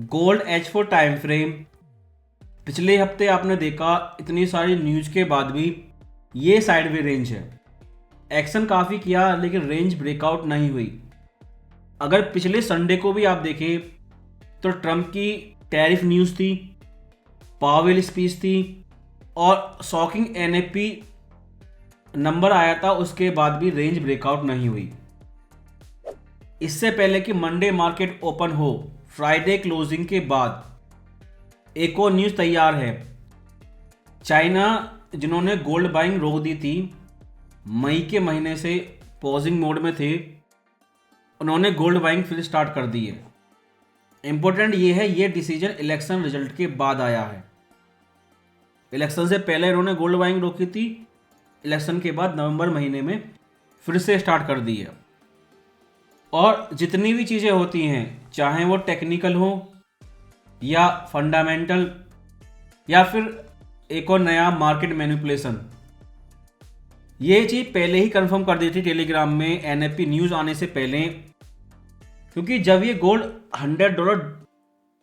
Gold H four time frame. पिछले हफ्ते आपने देखा इतनी सारी न्यूज के बाद भी ये साइडवे रेंज है। एक्शन काफ़ी किया लेकिन रेंज ब्रेकआउट नहीं हुई। अगर पिछले संडे को भी आप देखें तो ट्रंप की टैरिफ न्यूज़ थी, पावेल स्पीच थी और शॉकिंग एनएफपी नंबर आया था, उसके बाद भी रेंज ब्रेकआउट नहीं हुई। इससे पहले कि मंडे मार्केट ओपन हो, फ्राइडे क्लोजिंग के बाद एक और न्यूज़ तैयार है। चाइना, जिन्होंने गोल्ड बाइंग रोक दी थी, मई के महीने से पॉजिंग मोड में थे, उन्होंने गोल्ड बाइंग फिर स्टार्ट कर दी है। इंपॉर्टेंट ये है, ये डिसीजन इलेक्शन रिजल्ट के बाद आया है। इलेक्शन से पहले इन्होंने गोल्ड बाइंग रोकी थी, इलेक्शन के बाद नवंबर महीने में फिर से स्टार्ट कर दी है। और जितनी भी चीज़ें होती हैं, चाहे वो टेक्निकल हो या फंडामेंटल या फिर एक और नया मार्केट मैनिपुलेशन, ये चीज़ पहले ही कंफर्म कर दी थी टेलीग्राम में एनएफपी न्यूज़ आने से पहले। क्योंकि जब ये गोल्ड $100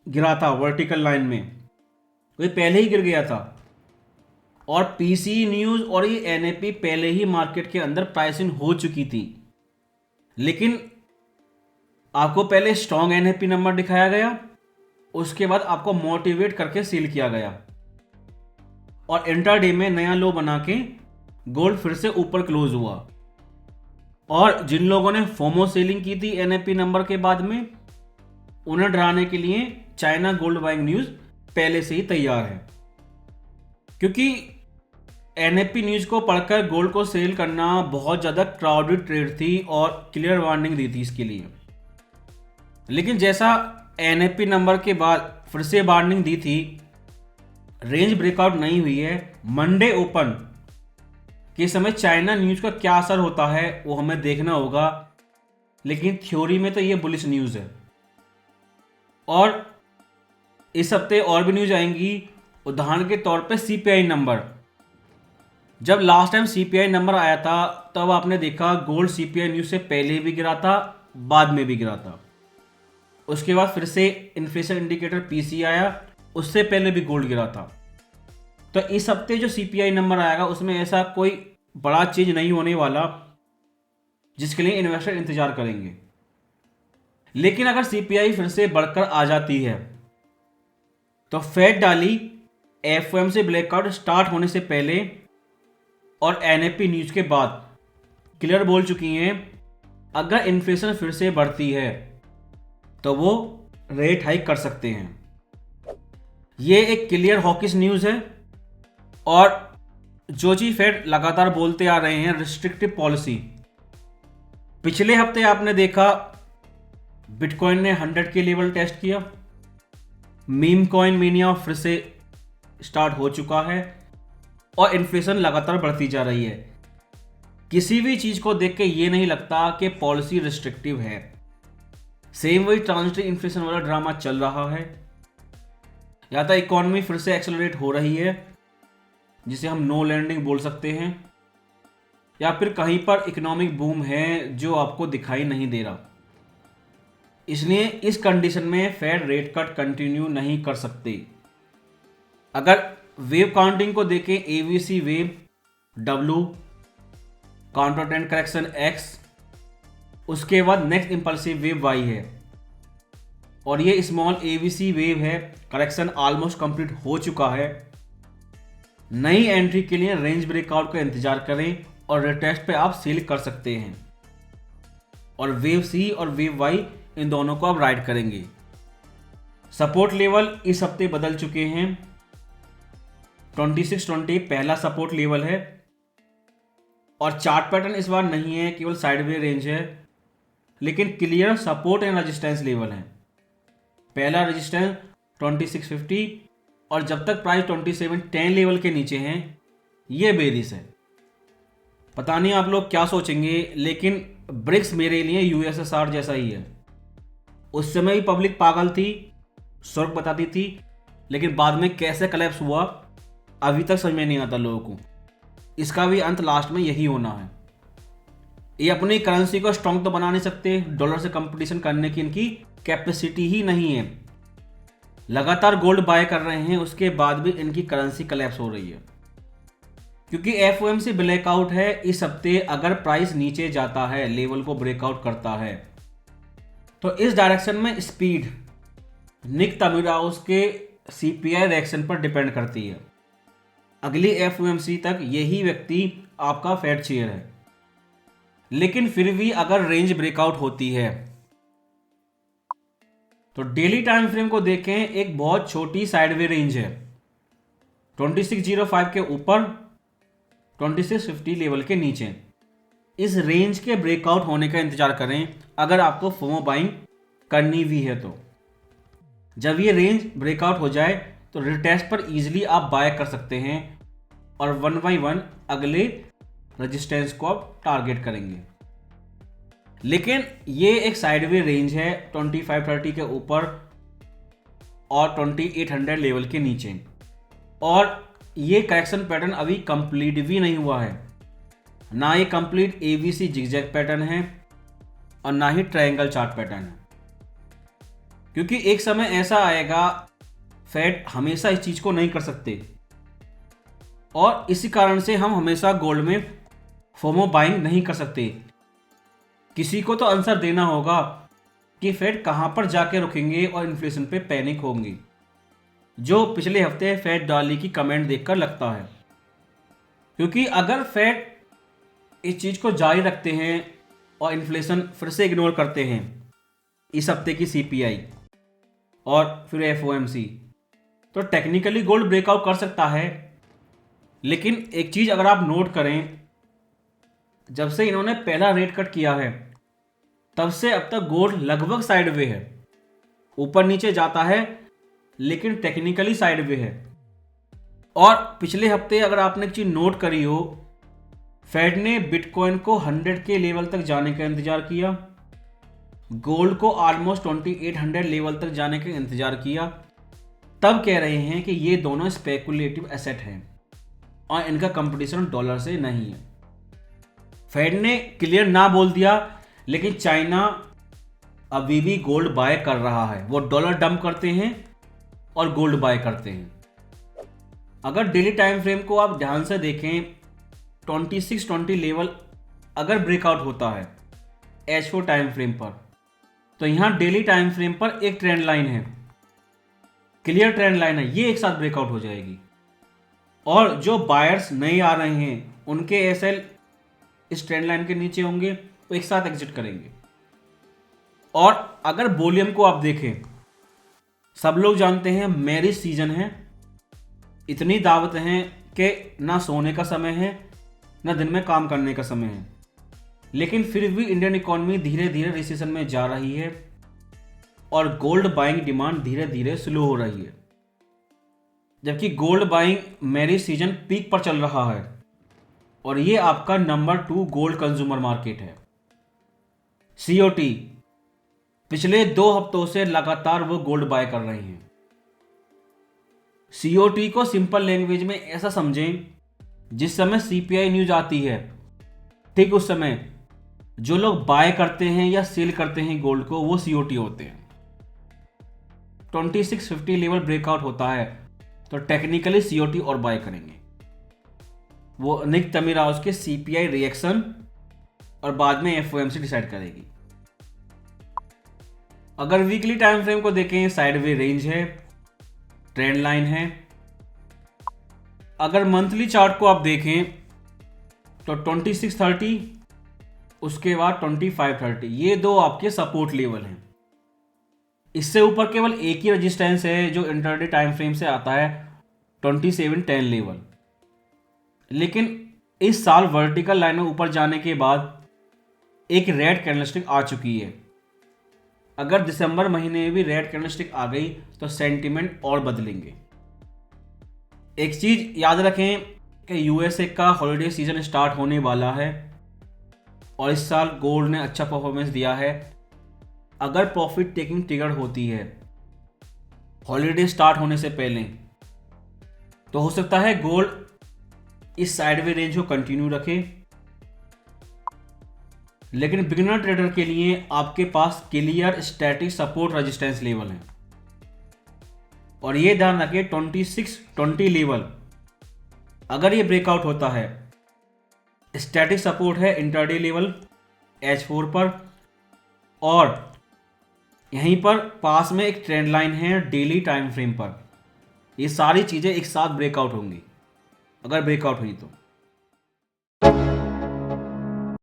गिरा था वर्टिकल लाइन में, तो ये पहले ही गिर गया था। और पीसी न्यूज़ और ये एनएफपी पहले ही मार्केट के अंदर प्राइसिंग हो चुकी थी। लेकिन आपको पहले स्ट्रॉन्ग एनएफपी नंबर दिखाया गया, उसके बाद आपको मोटिवेट करके सील किया गया और इंट्राडे में नया लो बना के गोल्ड फिर से ऊपर क्लोज हुआ। और जिन लोगों ने फोमो सेलिंग की थी एनएफपी नंबर के बाद में, उन्हें डराने के लिए चाइना गोल्ड बाइंग न्यूज़ पहले से ही तैयार है। क्योंकि एनएफपी न्यूज़ को पढ़कर गोल्ड को सेल करना बहुत ज़्यादा क्राउडेड ट्रेड थी और क्लियर वार्निंग दी थी इसके लिए। लेकिन जैसा एनएफपी नंबर के बाद फिर से वार्निंग दी थी, रेंज ब्रेकआउट नहीं हुई है। मंडे ओपन के समय चाइना न्यूज़ का क्या असर होता है वो हमें देखना होगा। लेकिन थ्योरी में तो ये बुलिश न्यूज़ है। और इस हफ्ते और भी न्यूज़ आएंगी। उदाहरण के तौर पे सीपीआई नंबर। जब लास्ट टाइम सीपीआई नंबर आया था तब आपने देखा गोल्ड सीपीआई न्यूज़ से पहले भी गिरा था, बाद में भी गिरा था। उसके बाद फिर से इन्फ्लेशन इंडिकेटर पीसी आया, उससे पहले भी गोल्ड गिरा था। तो इस हफ्ते जो सीपीआई नंबर आएगा उसमें ऐसा कोई बड़ा चीज नहीं होने वाला जिसके लिए इन्वेस्टर इंतजार करेंगे। लेकिन अगर सीपीआई फिर से बढ़कर आ जाती है तो फेड डाली एफओएमसी ब्लैकआउट स्टार्ट होने से पहले और एनएफपी न्यूज के बाद क्लियर बोल चुकी हैं, अगर इन्फ्लेशन फिर से बढ़ती है तो वो रेट हाइक कर सकते हैं। ये एक क्लियर हॉकिश न्यूज़ है। और जो चीज फेड लगातार बोलते आ रहे हैं, रिस्ट्रिक्टिव पॉलिसी। पिछले हफ्ते आपने देखा बिटकॉइन ने 100 के लेवल टेस्ट किया, मीम कॉइन मीनिया फिर से स्टार्ट हो चुका है और इन्फ्लेशन लगातार बढ़ती जा रही है। किसी भी चीज को देख के ये नहीं लगता कि पॉलिसी रिस्ट्रिक्टिव है। सेम वही ट्रांजिटरी इन्फ्लेशन वाला ड्रामा चल रहा है, या तो इकोनॉमी फिर से एक्सेलरेट हो रही है जिसे हम नो लैंडिंग बोल सकते हैं, या फिर कहीं पर इकोनॉमिक बूम है जो आपको दिखाई नहीं दे रहा। इसलिए इस कंडीशन में फेड रेट कट कंटिन्यू नहीं कर सकते। अगर वेव काउंटिंग को देखें, AVC wave W, counter trend correction x, उसके बाद नेक्स्ट इंपल्सिव वेव वाई है और ये स्मॉल एवीसी वेव है। करेक्शन ऑलमोस्ट कंप्लीट हो चुका है। नई एंट्री के लिए रेंज ब्रेकआउट का इंतजार करें और रिटेस्ट पे आप सेल कर सकते हैं। और वेव सी और वेव वाई, इन दोनों को आप राइड करेंगे। सपोर्ट लेवल इस हफ्ते बदल चुके हैं। 2620 पहला सपोर्ट लेवल है और चार्ट पैटर्न इस बार नहीं है, केवल साइडवे रेंज है, लेकिन clear support and resistance level है। पहला रेजिस्टेंस 2650 और जब तक प्राइस 2710 लेवल के नीचे हैं ये बेरिश है। पता नहीं आप लोग क्या सोचेंगे, लेकिन ब्रिक्स मेरे लिए यूएसएसआर जैसा ही है। उस समय भी पब्लिक पागल थी, स्वर्ग बताती थी, लेकिन बाद में कैसे कलेप्स हुआ अभी तक समझ में नहीं आता लोगों को। इसका भी अंत लास्ट में यही होना है। ये अपनी करेंसी को स्ट्रॉन्ग तो बना नहीं सकते, डॉलर से कंपटीशन करने की इनकी कैपेसिटी ही नहीं है। लगातार गोल्ड बाय कर रहे हैं, उसके बाद भी इनकी करेंसी कलेप्स हो रही है, क्योंकि एफओएमसी ब्रेकआउट है। इस हफ्ते अगर प्राइस नीचे जाता है, लेवल को ब्रेकआउट करता है, तो इस डायरेक्शन में स्पीड निक तमिराउस के सीपीआई रिएक्शन पर डिपेंड करती है। अगली एफओएमसी तक यही व्यक्ति आपका फेड शेयर है, लेकिन फिर भी अगर रेंज ब्रेकआउट होती है तो डेली टाइम फ्रेम को देखें, एक बहुत छोटी साइडवे रेंज है 2605 के ऊपर 2650 लेवल के नीचे। इस रेंज के ब्रेकआउट होने का इंतजार करें अगर आपको फोमो बाइंग करनी भी है तो। जब ये रेंज ब्रेकआउट हो जाए तो रिटेस्ट पर इजीली आप बाय कर सकते हैं और 1 बाय 1 अगले रेजिस्टेंस को आप टारगेट करेंगे। लेकिन ये एक साइडवे रेंज है 2530 के ऊपर और 2800 लेवल के नीचे, और ये करेक्शन पैटर्न अभी कंप्लीट भी नहीं हुआ है। ना ये कंप्लीट एबीसी जिगजैग पैटर्न है और ना ही ट्रायंगल चार्ट पैटर्न है, क्योंकि एक समय ऐसा आएगा, फेड हमेशा इस चीज को नहीं कर सकते, और इसी कारण से हम हमेशा गोल्ड में फोमो बाइंग नहीं कर सकते। किसी को तो आंसर देना होगा कि फेड कहां पर जाके रुकेंगे और इन्फ्लेशन पे पैनिक होंगी, जो पिछले हफ्ते फेड डाली की कमेंट देखकर लगता है। क्योंकि अगर फेड इस चीज को जारी रखते हैं और इन्फ्लेशन फिर से इग्नोर करते हैं, इस हफ्ते की सीपीआई और फिर एफओएमसी, तो टेक्निकली गोल्ड ब्रेकआउट कर सकता है। लेकिन एक चीज अगर आप नोट करें, जब से इन्होंने पहला रेट कट किया है तब से अब तक गोल्ड लगभग साइडवे है, ऊपर नीचे जाता है लेकिन टेक्निकली साइडवे है। और पिछले हफ्ते अगर आपने एक चीज नोट करी हो, फेड ने बिटकॉइन को 100 के लेवल तक जाने का इंतजार किया, गोल्ड को ऑलमोस्ट 2800 लेवल तक जाने का इंतजार किया, तब कह रहे हैं कि ये दोनों स्पेकुलेटिव एसेट हैं और इनका कंपटीशन डॉलर से नहीं है। फेड ने क्लियर ना बोल दिया, लेकिन चाइना अभी भी गोल्ड बाय कर रहा है। वो डॉलर डंप करते हैं और गोल्ड बाय करते हैं। अगर डेली टाइम फ्रेम को आप ध्यान से देखें, 2620 लेवल अगर ब्रेकआउट होता है H4 टाइम फ्रेम पर, तो यहां डेली टाइम फ्रेम पर एक ट्रेंड लाइन है, क्लियर ट्रेंड लाइन है, ये एक साथ ब्रेकआउट हो जाएगी और जो बायर्स नहीं आ रहे हैं उनके एसएल इस ट्रेंड लाइन के नीचे होंगे, वो एक साथ एग्जिट करेंगे। और अगर वॉल्यूम को आप देखें, सब लोग जानते हैं मैरिज सीजन है, इतनी दावत हैं कि ना सोने का समय है ना दिन में काम करने का समय है, लेकिन फिर भी इंडियन इकोनॉमी धीरे धीरे रिसेशन में जा रही है और गोल्ड बाइंग डिमांड धीरे धीरे स्लो हो रही है। जबकि gold buying marriage season peak पर चल रहा है और ये आपका नंबर 2 गोल्ड कंज्यूमर मार्केट है। सीओटी पिछले 2 हफ्तों से लगातार वो गोल्ड बाय कर रहे हैं। सीओटी को सिंपल लैंग्वेज में ऐसा समझें, जिस समय सीपीआई न्यूज आती है ठीक उस समय जो लोग बाय करते हैं या सेल करते हैं गोल्ड को, वो सीओटी होते हैं। 2650 लेवल ब्रेकआउट होता है तो टेक्निकली सीओटी और बाय करेंगे। वो निक तमिराउस के सीपीआई रिएक्शन और बाद में एफओएमसी डिसाइड करेगी। अगर वीकली टाइम फ्रेम को देखें, साइडवे रेंज है, ट्रेंड लाइन है। अगर मंथली चार्ट को आप देखें तो 2630, उसके बाद 2530, ये दो आपके सपोर्ट लेवल हैं। इससे ऊपर केवल एक ही रेजिस्टेंस है जो इंटरडे टाइम फ्रेम से आता है, 2710 लेवल। लेकिन इस साल वर्टिकल लाइन में ऊपर जाने के बाद एक रेड कैंडलस्टिक आ चुकी है। अगर दिसंबर महीने में भी रेड कैंडलस्टिक आ गई तो सेंटीमेंट और बदलेंगे। एक चीज याद रखें कि यूएसए का हॉलिडे सीजन स्टार्ट होने वाला है और इस साल गोल्ड ने अच्छा परफॉर्मेंस दिया है। अगर प्रॉफिट टेकिंग ट्रिगर होती है हॉलिडे स्टार्ट होने से पहले, तो हो सकता है गोल्ड इस साइडवे रेंज को कंटिन्यू रखे। लेकिन बिगिनर ट्रेडर के लिए आपके पास clear static support resistance level है। और ये ध्यान रखिए 2620 लेवल अगर ये ब्रेकआउट होता है, स्टैटिक सपोर्ट है इंटरडे लेवल H4 पर, और यहीं पर पास में एक ट्रेंड लाइन है डेली टाइम फ्रेम पर। ये सारी चीज़ें एक साथ ब्रेकआउट होंगी अगर ब्रेकआउट हुई तो।